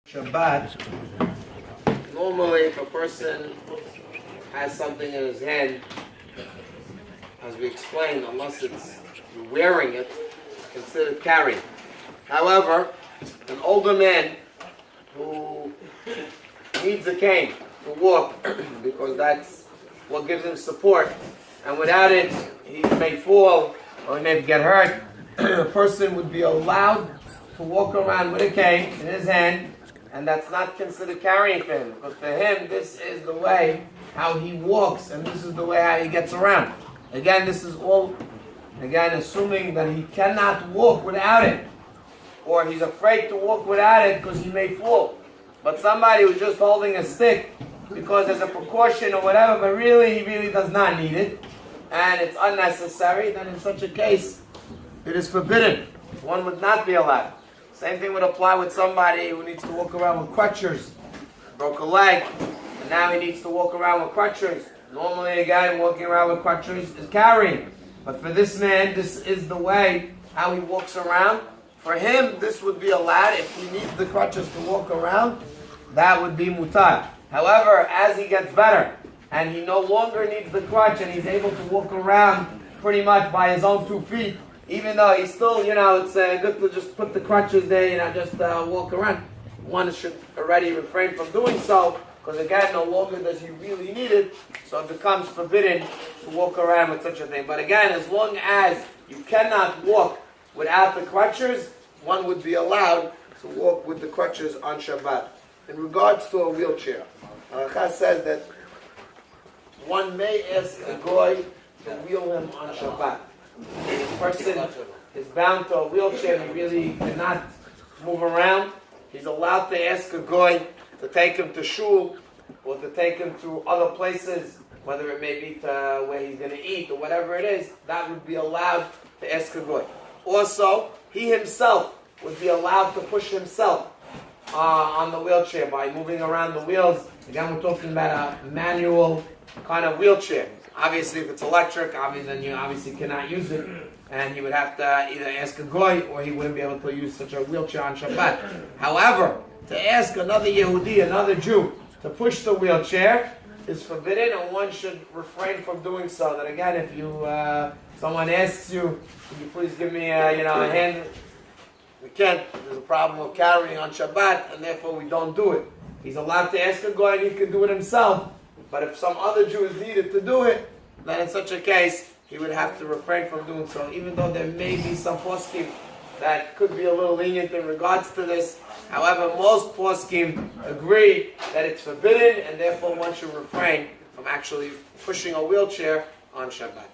Shabbat, normally if a person has something in his hand, as we explained, unless it's wearing it, it's considered carrying. However, an older man who needs a cane to walk, because that's what gives him support, and without it, he may fall or he may get hurt, a person would be allowed to walk around with a cane in his hand, and that's not considered carrying for him, because for him, this is the way how he walks, and this is the way how he gets around. Again, this is all, assuming that he cannot walk without it, or he's afraid to walk without it because he may fall. But somebody who's just holding a stick because there's a precaution or whatever, but really, he really does not need it, and it's unnecessary, then in such a case, it is forbidden. One would not be allowed. Same thing would apply with somebody who needs to walk around with crutches, broke a leg, and now he needs to walk around with crutches. Normally a guy walking around with crutches is carrying. But for this man, this is the way how he walks around. For him, this would be allowed. If he needs the crutches to walk around, that would be mutar. However, as he gets better, and he no longer needs the crutch, and he's able to walk around pretty much by his own 2 feet, even though he's still, it's good to just put the crutches there, just walk around. One should already refrain from doing so, because again, no longer does he really need it, so it becomes forbidden to walk around with such a thing. But again, as long as you cannot walk without the crutches, one would be allowed to walk with the crutches on Shabbat. In regards to a wheelchair, Halakha says that one may ask a goy to wheel him on Shabbat. If a person is bound to a wheelchair and he really cannot move around, he's allowed to ask a goy to take him to shul or to take him to other places, whether it may be to where he's going to eat or whatever it is. That would be allowed to ask a goy. Also, he himself would be allowed to push himself on the wheelchair by moving around the wheels. Again, we're talking about a manual kind of wheelchair. Obviously, if it's electric, then you obviously cannot use it, and he would have to either ask a goy or he wouldn't be able to use such a wheelchair on Shabbat. However, to ask another Yehudi, another Jew, to push the wheelchair is forbidden, and one should refrain from doing so. That again, if someone asks you, "Can you please give me a hand?" We can't. There's a problem of carrying on Shabbat, and therefore we don't do it. He's allowed to ask a goy, and he can do it himself. But if some other Jew is needed to do it, then in such a case, he would have to refrain from doing so, even though there may be some poskim that could be a little lenient in regards to this. However, most poskim agree that it's forbidden, and therefore one should refrain from actually pushing a wheelchair on Shabbat.